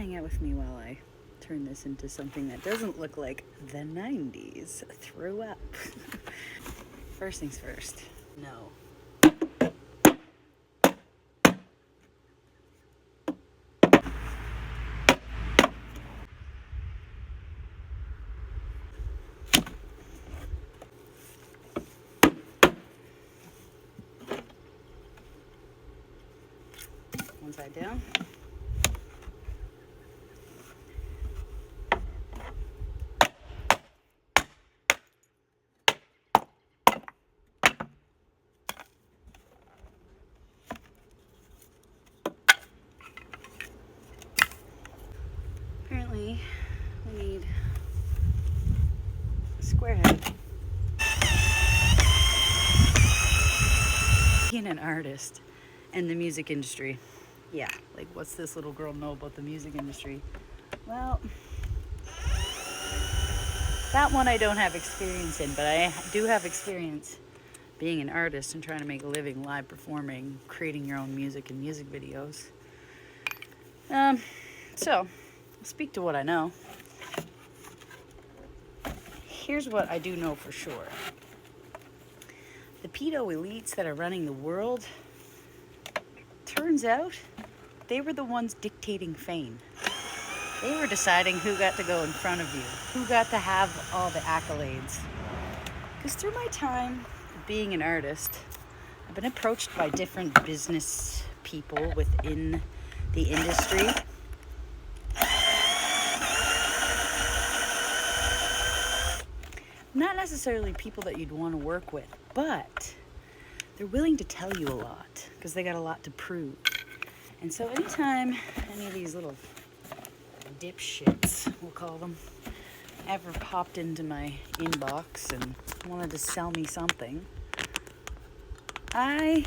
hang out with me while I turn this into something that doesn't look like the 90s. Threw up. First things first. No. One side down. Apparently, we need a square head. Being an artist and the music industry. Yeah, like what's this little girl know about the music industry? Well, that one I don't have experience in, but I do have experience being an artist and trying to make a living live performing, creating your own music and music videos. So, I'll speak to what I know. Here's what I do know for sure. The pedo elites that are running the world, turns out they were the ones dictating fame. They were deciding who got to go in front of you, who got to have all the accolades. Because through my time being an artist, I've been approached by different business people within the industry. Not necessarily people that you'd want to work with, but they're willing to tell you a lot because they got a lot to prove. And so anytime any of these little dipshits, we'll call them, ever popped into my inbox and wanted to sell me something, I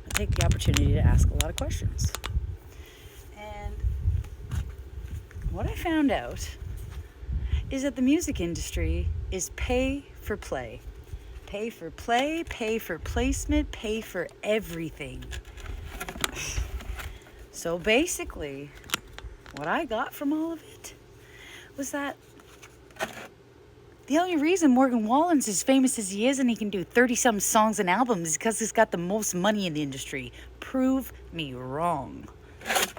take the opportunity to ask a lot of questions. And what I found out is that the music industry is pay for play. Pay for play, pay for placement, pay for everything. So basically, what I got from all of it was that the only reason Morgan Wallen's as famous as he is and he can do 30-some songs and albums is because he's got the most money in the industry. Prove me wrong.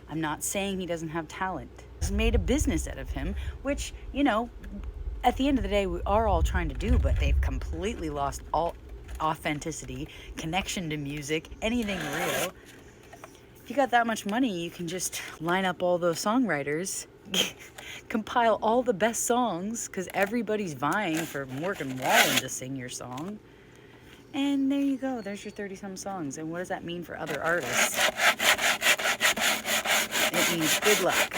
I'm not saying he doesn't have talent. He's made a business out of him, which, you know, at the end of the day, we are all trying to do, but they've completely lost all authenticity, connection to music, anything real. If you got that much money, you can just line up all those songwriters, compile all the best songs, because everybody's vying for Morgan Wallen to sing your song. And there you go. There's your 30-some songs. And what does that mean for other artists? It means good luck.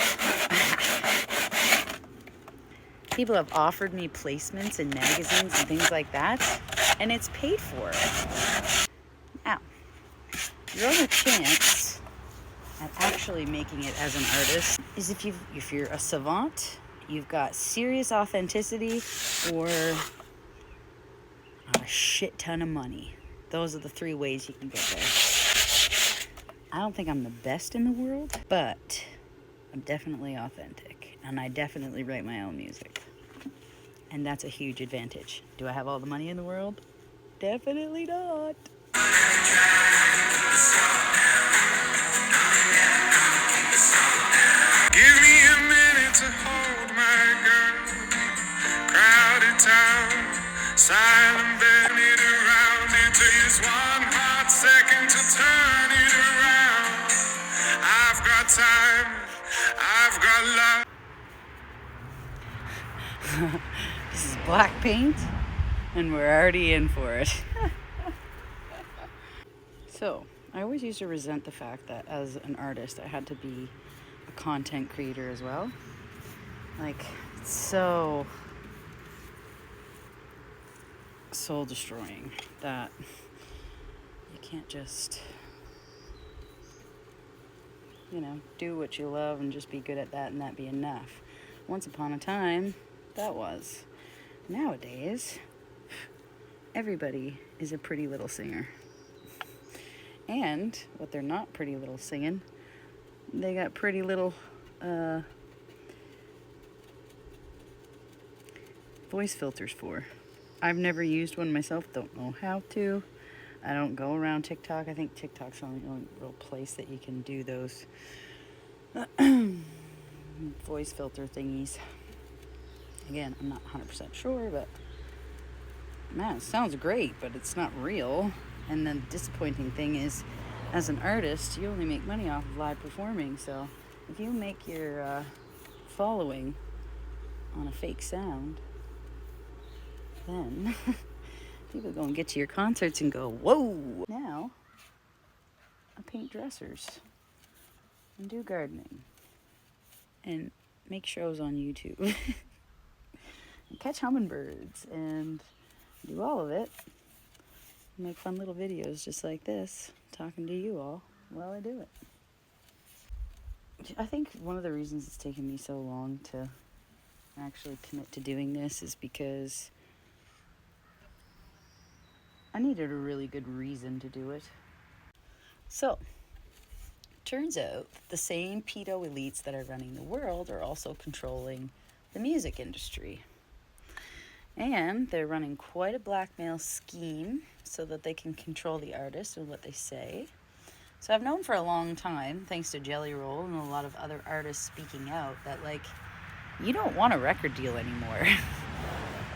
People have offered me placements in magazines and things like that, and it's paid for. Now, your only chance at actually making it as an artist is if you're a savant, you've got serious authenticity, or a shit ton of money. Those are the three ways you can get there. I don't think I'm the best in the world, but I'm definitely authentic, and I definitely write my own music. And that's a huge advantage. Do I have all the money in the world? Definitely not. Give me a minute to hold my girl. Crowded town, silent bed, it around. It takes one hot second to turn it around. I've got time, I've got love. This is black paint, and we're already in for it. So, I always used to resent the fact that as an artist, I had to be a content creator as well. Like, it's so soul destroying that you can't just, do what you love and just be good at that and that be enough. Once upon a time, that was. Nowadays, everybody is a pretty little singer. And what they're not pretty little singing, they got pretty little voice filters for. I've never used one myself, don't know how to. I don't go around TikTok. I think TikTok's the only real place that you can do those voice filter thingies. Again, I'm not 100% sure, but man, it sounds great, but it's not real. And the disappointing thing is, as an artist, you only make money off of live performing. So if you make your following on a fake sound, then people go and get to your concerts and go, whoa! Now, I paint dressers and do gardening and make shows on YouTube and catch hummingbirds and do all of it. Make fun little videos just like this, talking to you all while I do it. I think one of the reasons it's taken me so long to actually commit to doing this is because I needed a really good reason to do it. So, turns out the same pedo elites that are running the world are also controlling the music industry. And they're running quite a blackmail scheme so that they can control the artists and what they say. So I've known for a long time, thanks to Jelly Roll and a lot of other artists speaking out, that like, you don't want a record deal anymore.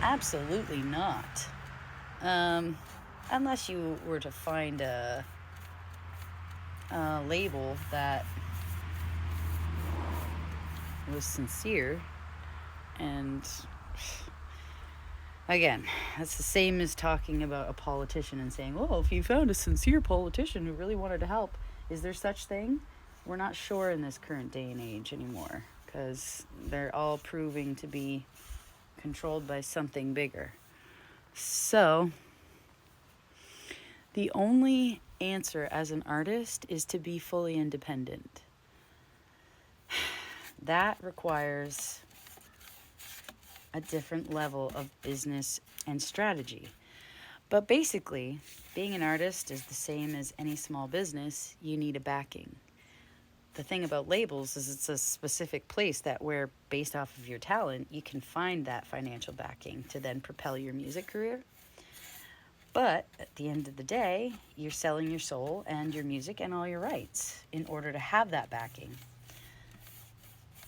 Absolutely not. Unless you were to find a label that was sincere. And again, that's the same as talking about a politician and saying, oh, if you found a sincere politician who really wanted to help, is there such thing? We're not sure in this current day and age anymore, because they're all proving to be controlled by something bigger. So the only answer as an artist is to be fully independent. That requires a different level of business and strategy. But basically, being an artist is the same as any small business. You need a backing. The thing about labels is it's a specific place that where, based off of your talent, you can find that financial backing to then propel your music career. But at the end of the day, you're selling your soul and your music and all your rights in order to have that backing.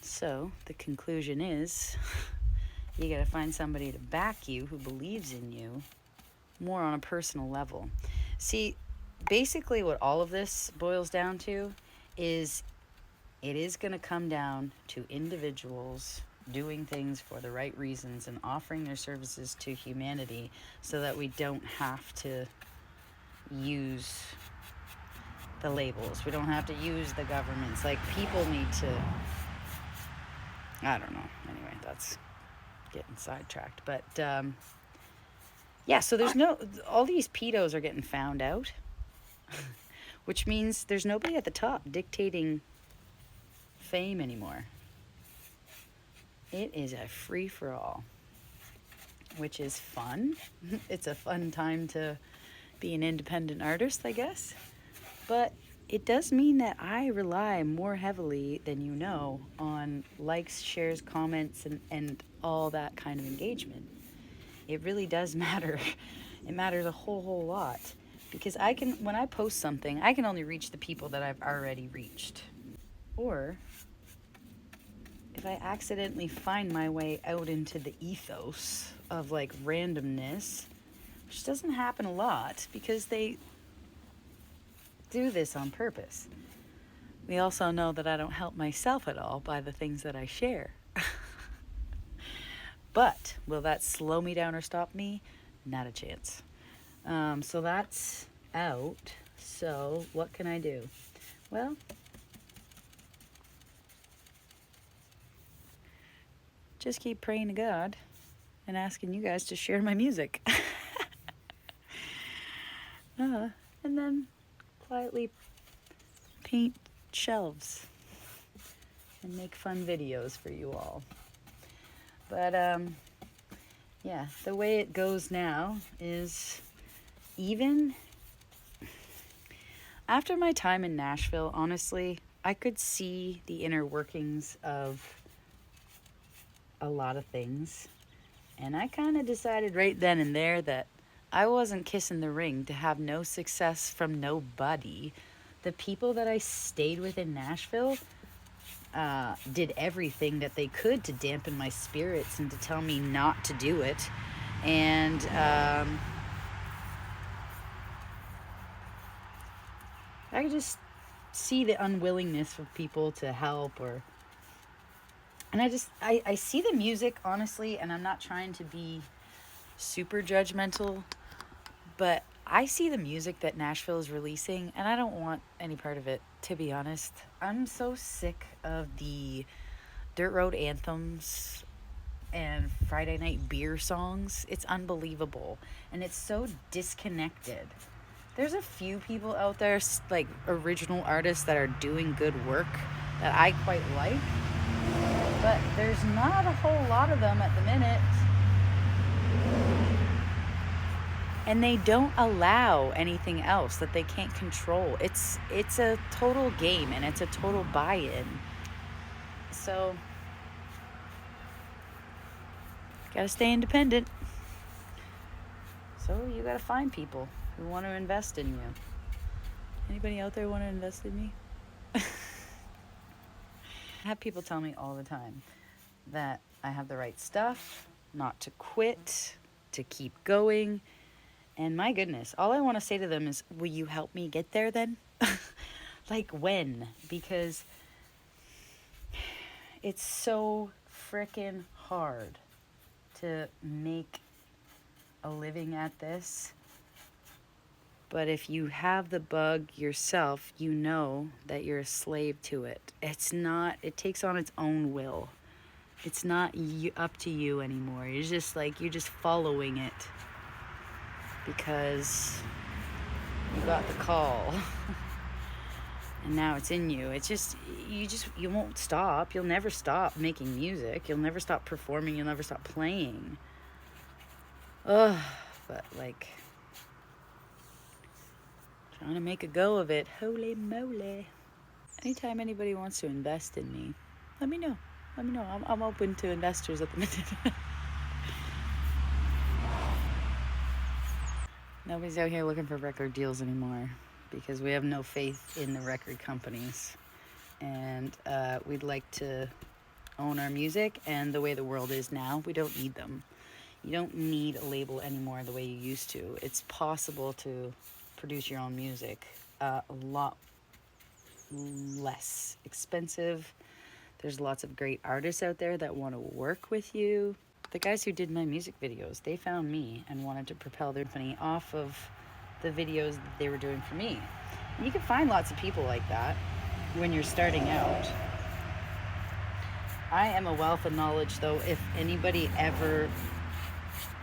So the conclusion is, you got to find somebody to back you who believes in you more on a personal level. See, basically what all of this boils down to is it is going to come down to individuals doing things for the right reasons and offering their services to humanity so that we don't have to use the labels. We don't have to use the governments. Like, people need to... I don't know. Anyway, that's getting sidetracked. But, yeah, so there's no... All these pedos are getting found out, which means there's nobody at the top dictating fame anymore. It is a free-for-all, which is fun. It's a fun time to be an independent artist, I guess. But it does mean that I rely more heavily than you know on likes, shares, comments, and all that kind of engagement. It really does matter. It matters a whole lot. Because when I post something, I can only reach the people that I've already reached. Or if I accidentally find my way out into the ethos of like randomness, which doesn't happen a lot because they do this on purpose. We also know that I don't help myself at all by the things that I share. But will that slow me down or stop me? Not a chance. So that's out. So what can I do? Well, just keep praying to God and asking you guys to share my music. And then quietly paint shelves and make fun videos for you all. But yeah, the way it goes now is, even after my time in Nashville, honestly, I could see the inner workings of a lot of things. And I kind of decided right then and there that I wasn't kissing the ring to have no success from nobody. The people that I stayed with in Nashville did everything that they could to dampen my spirits and to tell me not to do it. And I could just see the unwillingness of people to help, or and I see the music, honestly, and I'm not trying to be super judgmental, but I see the music that Nashville is releasing and I don't want any part of it, to be honest. I'm so sick of the dirt road anthems and Friday night beer songs. It's unbelievable, and it's so disconnected. There's a few people out there, like original artists, that are doing good work that I quite like, but there's not a whole lot of them at the minute. And they don't allow anything else that they can't control. It's a total game, and it's a total buy-in. So gotta stay independent. So you gotta find people who want to invest in you. Anybody out there want to invest in me? I have people tell me all the time that I have the right stuff, not to quit, to keep going. And my goodness, all I want to say to them is, will you help me get there then? Like when? Because it's so freaking hard to make a living at this. But if you have the bug yourself, you know that you're a slave to it. It takes on its own will. It's not up to you anymore. You're just following it because you got the call. And now it's in you. You won't stop. You'll never stop making music. You'll never stop performing. You'll never stop playing. Ugh, but like, trying to make a go of it. Holy moly. Anytime anybody wants to invest in me, let me know. I'm open to investors at the minute. Nobody's out here looking for record deals anymore because we have no faith in the record companies. And we'd like to own our music, and the way the world is now, we don't need them. You don't need a label anymore the way you used to. It's possible to produce your own music a lot less expensive. There's lots of great artists out there that want to work with you. The guys who did my music videos, they found me and wanted to propel their company off of the videos that they were doing for me. And you can find lots of people like that when you're starting out. I am a wealth of knowledge, though. If anybody ever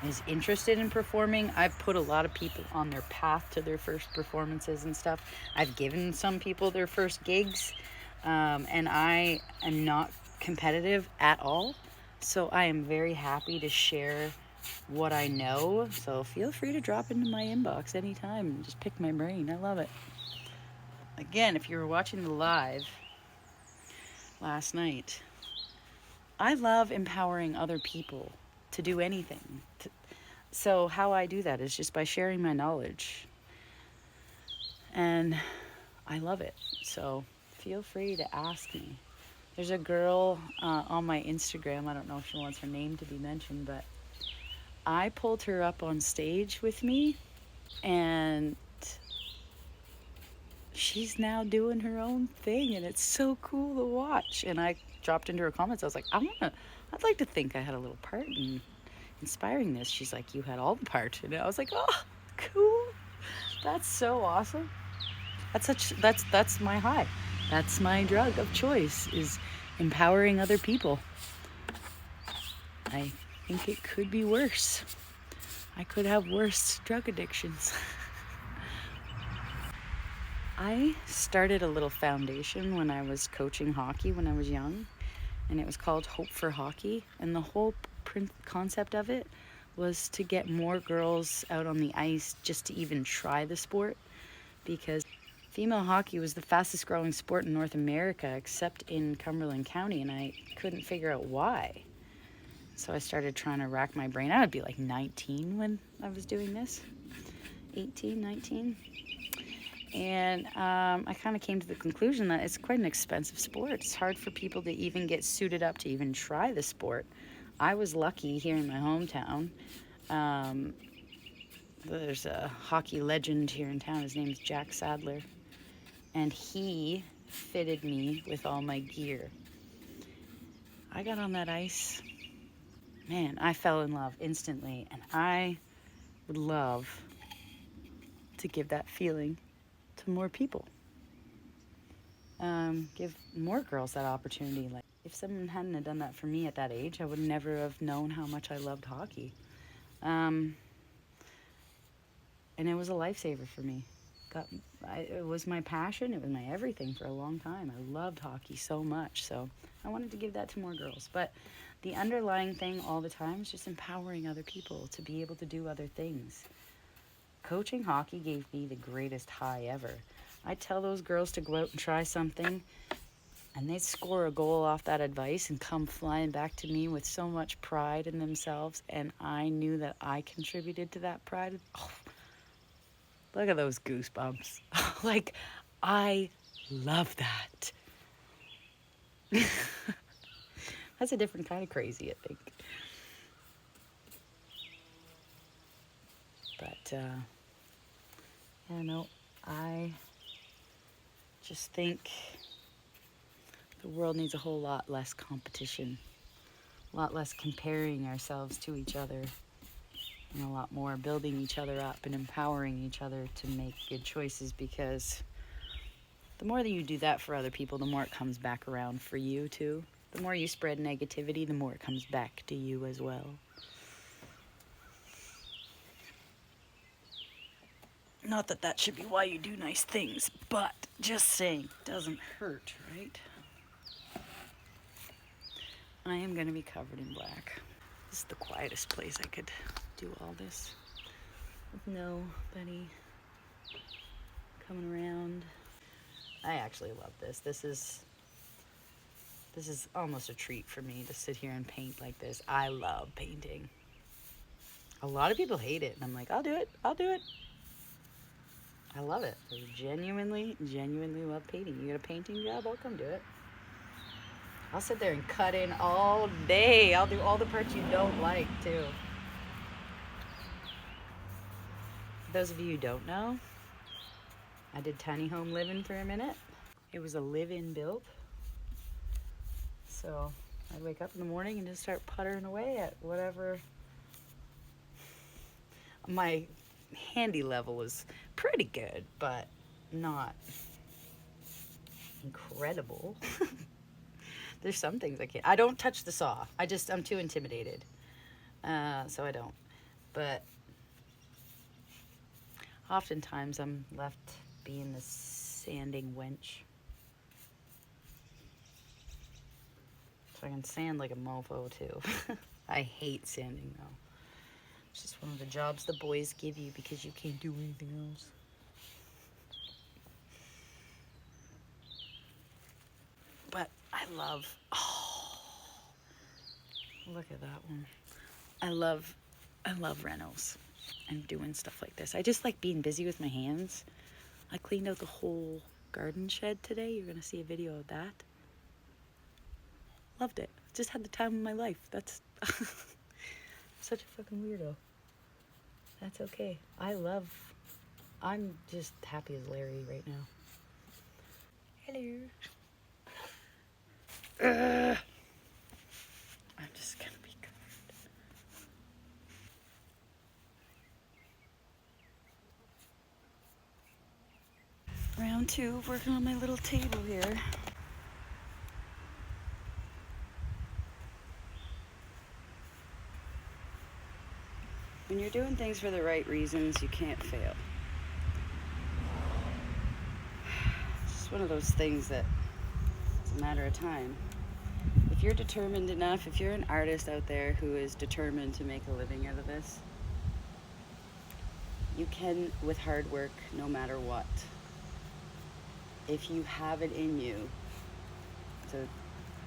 is interested in performing, I've put a lot of people on their path to their first performances and stuff. I've given some people their first gigs, and I am not competitive at all. So I am very happy to share what I know. So feel free to drop into my inbox anytime and just pick my brain. I love it. Again, if you were watching the live last night, I love empowering other people to do anything. So how I do that is just by sharing my knowledge. And I love it. So feel free to ask me. There's a girl on my Instagram. I don't know if she wants her name to be mentioned, but I pulled her up on stage with me, and she's now doing her own thing, and it's so cool to watch. And I dropped into her comments. I was like, I'd like to think I had a little part in inspiring this. She's like, you had all the part. And I was like, oh, cool. That's so awesome. That's my high. That's my drug of choice, is empowering other people. I think it could be worse. I could have worse drug addictions. I started a little foundation when I was coaching hockey when I was young, and it was called Hope for Hockey. And the whole concept of it was to get more girls out on the ice just to even try the sport, because female hockey was the fastest growing sport in North America, except in Cumberland County, and I couldn't figure out why. So I started trying to rack my brain. I would be like 19 when I was doing this, 18, 19. And I kind of came to the conclusion that it's quite an expensive sport. It's hard for people to even get suited up to even try the sport. I was lucky here in my hometown. There's a hockey legend here in town. His name's Jack Sadler. And he fitted me with all my gear. I got on that ice. Man, I fell in love instantly. And I would love to give that feeling to more people. Give more girls that opportunity. Like, if someone hadn't have done that for me at that age, I would never have known how much I loved hockey. And it was a lifesaver for me. It was my passion. It was my everything for a long time. I loved hockey so much. So I wanted to give that to more girls. But the underlying thing all the time is just empowering other people to be able to do other things. Coaching hockey gave me the greatest high ever. I'd tell those girls to go out and try something, and they'd score a goal off that advice and come flying back to me with so much pride in themselves, and I knew that I contributed to that pride. Oh, look at those goosebumps. Like, I love that. That's a different kind of crazy, I think. But, yeah, no, I just think the world needs a whole lot less competition, a lot less comparing ourselves to each other, and a lot more building each other up and empowering each other to make good choices, because the more that you do that for other people, the more it comes back around for you too. The more you spread negativity, the more it comes back to you as well. Not that that should be why you do nice things, but just saying, doesn't hurt, right? I am going to be covered in black. This is the quietest place I could do all this, with nobody coming around. I actually love this. This is almost a treat for me to sit here and paint like this. I love painting. A lot of people hate it, and I'm like, I'll do it. I love it. I genuinely love painting. You got a painting job? I'll come do it. I'll sit there and cut in all day. I'll do all the parts you don't like, too. For those of you who don't know, I did tiny home living for a minute. It was a live-in build. So I'd wake up in the morning and just start puttering away at whatever. My handy level was pretty good, but not incredible. There's some things I can't. I don't touch the saw. I'm too intimidated. So I don't. But oftentimes I'm left being the sanding wench. So I can sand like a mofo too. I hate sanding though. It's just one of the jobs the boys give you because you can't do anything else. But I love, look at that one. I love renos and doing stuff like this. I just like being busy with my hands. I cleaned out the whole garden shed today. You're gonna see a video of that. Loved it. Just had the time of my life. That's such a fucking weirdo. That's okay. I'm just happy as Larry right now. Hello. I'm just gonna be covered. Round 2, working on my little table here. When you're doing things for the right reasons, you can't fail. It's just one of those things that it's a matter of time. If you're determined enough, if you're an artist out there who is determined to make a living out of this, you can with hard work no matter what. if you have it in you to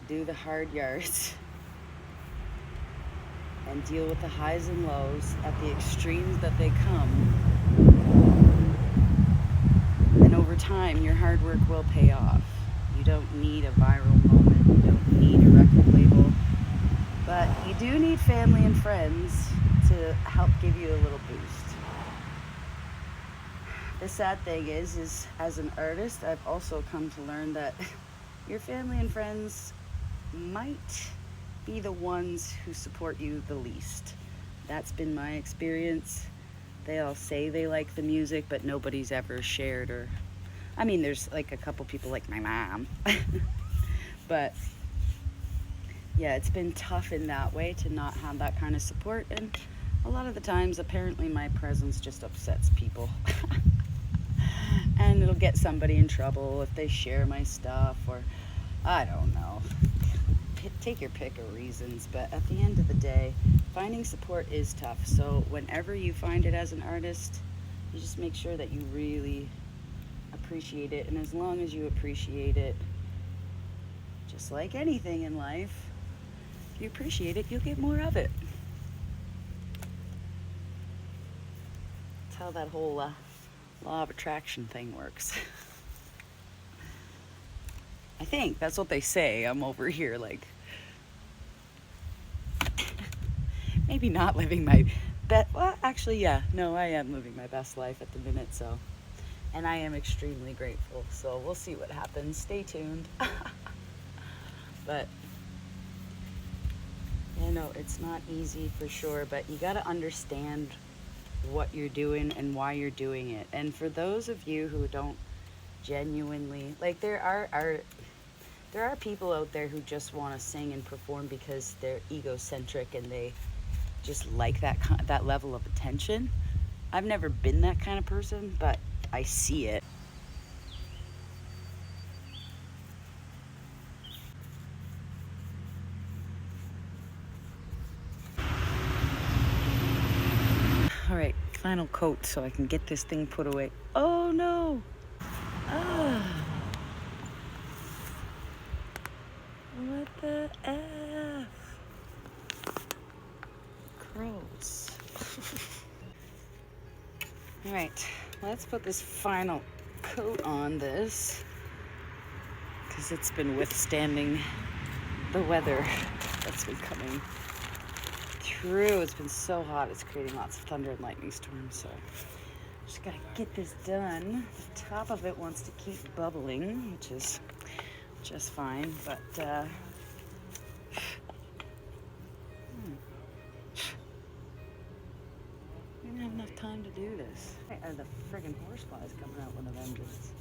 do the hard yards and deal with the highs and lows at the extremes that they come, then over time your hard work will pay off. You don't need a viral moment, you don't need a record label, but you do need family and friends to help give you a little boost. The sad thing is as an artist, I've also come to learn that your family and friends might be the ones who support you the least. That's been my experience. They all say they like the music, but nobody's ever shared, or I mean, there's like a couple people like my mom. But yeah, it's been tough in that way to not have that kind of support, and a lot of the times apparently my presence just upsets people. And it'll get somebody in trouble if they share my stuff, or I don't know. Take your pick of reasons, but at the end of the day, finding support is tough. So whenever you find it as an artist, you just make sure that you really appreciate it. And as long as you appreciate it, just like anything in life, if you appreciate it, you'll get more of it. That's how that whole law of attraction thing works. I think that's what they say. I'm over here like maybe not living my best. Well, actually, yeah. No, I am living my best life at the minute, so. And I am extremely grateful. So we'll see what happens. Stay tuned. But, you know, it's not easy for sure, but you got to understand what you're doing and why you're doing it. And for those of you who don't genuinely, like, there are people out there who just want to sing and perform because they're egocentric and they just like that level of attention. I've never been that kind of person, but I see it. All right, final coat so I can get this thing put away. Oh no! Ah. What the F? Gross. All right, let's put this final coat on this because it's been withstanding the weather that's been coming through. It's been so hot, it's creating lots of thunder and lightning storms, so just gotta get this done. The top of it wants to keep bubbling, which is just fine, but I didn't have enough time to do this. The friggin' horseflies coming out with a vengeance.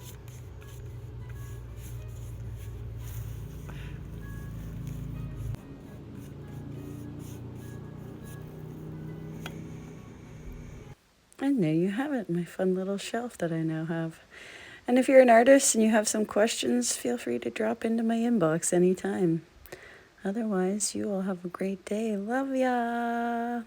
And there you have it, my fun little shelf that I now have. And if you're an artist and you have some questions, feel free to drop into my inbox anytime. Otherwise, you all have a great day. Love ya!